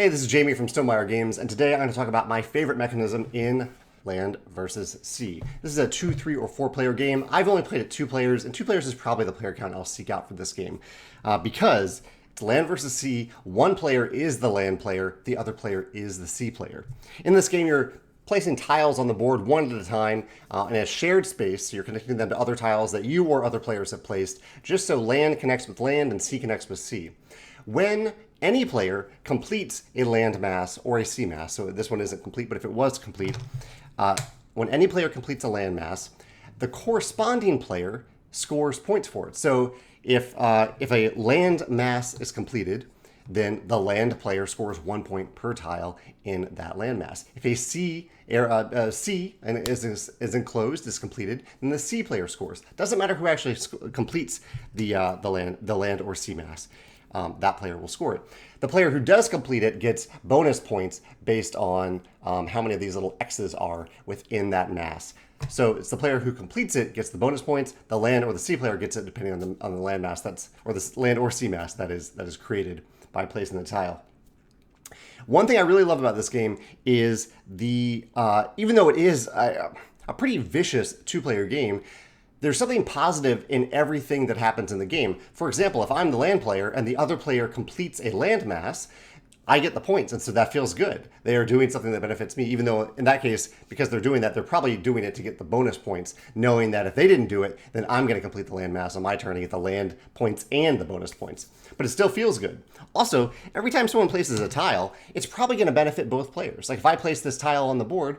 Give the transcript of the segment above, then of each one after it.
Hey, this is Jamey from Stonemaier Games, and today I'm going to talk about my favorite mechanism in Land versus Sea. This is a 2, 3, or 4 player game. I've only played it 2 players, and 2 players is probably the player count I'll seek out for this game because it's Land versus Sea. One player is the land player, the other player is the sea player. In this game, you're placing tiles on the board one at a time in a shared space, so you're connecting them to other tiles that you or other players have placed, just so land connects with land and sea connects with sea. When any player completes a land mass or a sea mass, so this one isn't complete, but if it was complete, when any player completes a land mass, the corresponding player scores points for it. So if a land mass is completed, then the land player scores 1 point per tile in that land mass. If a sea and is enclosed, is completed, then the sea player scores. Doesn't matter who actually completes the land or sea mass. That player will score it. The player who does complete it gets bonus points based on how many of these little X's are within that mass. So it's the player who completes it gets the bonus points. The land or the sea player gets it depending on the land mass or the land or sea mass that is created by placing the tile. One thing I really love about this game is even though it is a pretty vicious 2-player game, there's something positive in everything that happens in the game. For example, if I'm the land player and the other player completes a land mass, I get the points, and so that feels good. They are doing something that benefits me, even though in that case, because they're doing that, they're probably doing it to get the bonus points, knowing that if they didn't do it, then I'm going to complete the land mass on my turn and get the land points and the bonus points. But it still feels good. Also, every time someone places a tile, it's probably going to benefit both players. Like if I place this tile on the board,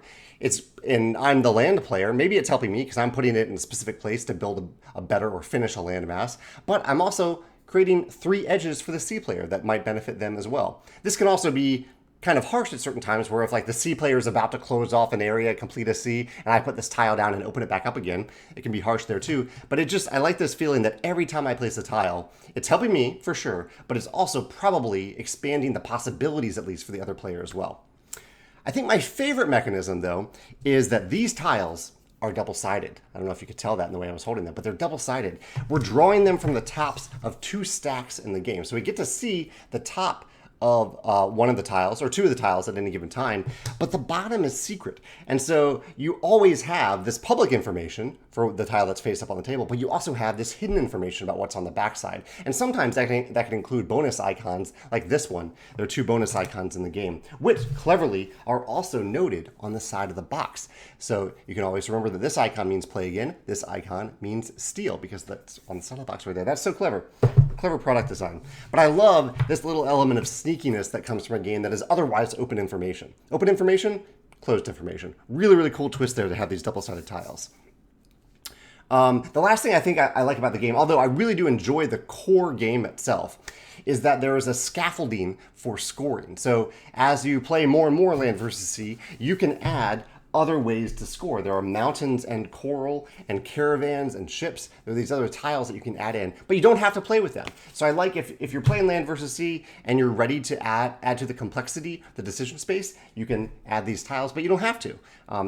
and I'm the land player, maybe it's helping me because I'm putting it in a specific place to build a better or finish a land mass, but I'm also creating 3 edges for the sea player that might benefit them as well. This can also be kind of harsh at certain times where if like the sea player is about to close off an area, complete a sea, and I put this tile down and open it back up again, it can be harsh there too. But I like this feeling that every time I place a tile, it's helping me for sure, but it's also probably expanding the possibilities at least for the other player as well. I think my favorite mechanism though is that these tiles are double-sided. I don't know if you could tell that in the way I was holding them, but they're double-sided. We're drawing them from the tops of 2 stacks in the game. So we get to see the top of one of the tiles, or 2 of the tiles at any given time, but the bottom is secret. And so you always have this public information for the tile that's faced up on the table, but you also have this hidden information about what's on the backside. And sometimes that can include bonus icons like this one. There are 2 bonus icons in the game, which cleverly are also noted on the side of the box. So you can always remember that this icon means play again, this icon means steal, because that's on the side of the box right there. That's so clever. Clever product design. But I love this little element of sneakiness that comes from a game that is otherwise open information. Open information, closed information. Really, really cool twist there to have these double-sided tiles. The last thing I think I like about the game, although I really do enjoy the core game itself, is that there is a scaffolding for scoring. So as you play more and more Land versus Sea, you can add other ways to score. There are mountains and coral and caravans and ships. There are these other tiles that you can add in, but you don't have to play with them. So I like if you're playing Land versus Sea and you're ready to add to the complexity, the decision space, you can add these tiles, but you don't have to.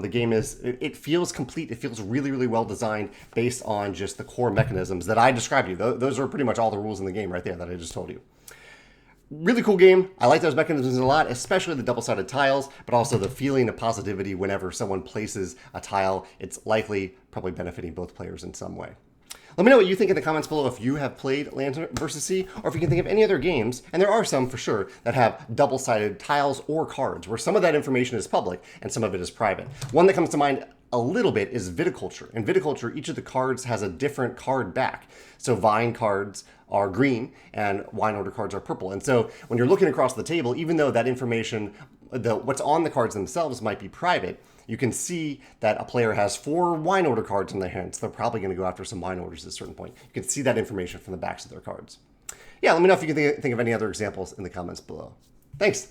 The game it feels complete. It feels really, really well designed based on just the core mechanisms that I described to you. Those are pretty much all the rules in the game right there that I just told you. Really cool game. I like those mechanisms a lot, especially the double-sided tiles, but also the feeling of positivity whenever someone places a tile. It's likely probably benefiting both players in some way. Let me know what you think in the comments below if you have played Land versus Sea, or if you can think of any other games, and there are some for sure, that have double-sided tiles or cards, where some of that information is public and some of it is private. One that comes to mind a little bit is viticulture. In viticulture, each of the cards has a different card back. So vine cards are green and wine order cards are purple. And so when you're looking across the table, even though that information, what's on the cards themselves might be private, you can see that a player has 4 wine order cards in their hands. They're probably going to go after some wine orders at a certain point. You can see that information from the backs of their cards. Yeah, let me know if you can think of any other examples in the comments below. Thanks.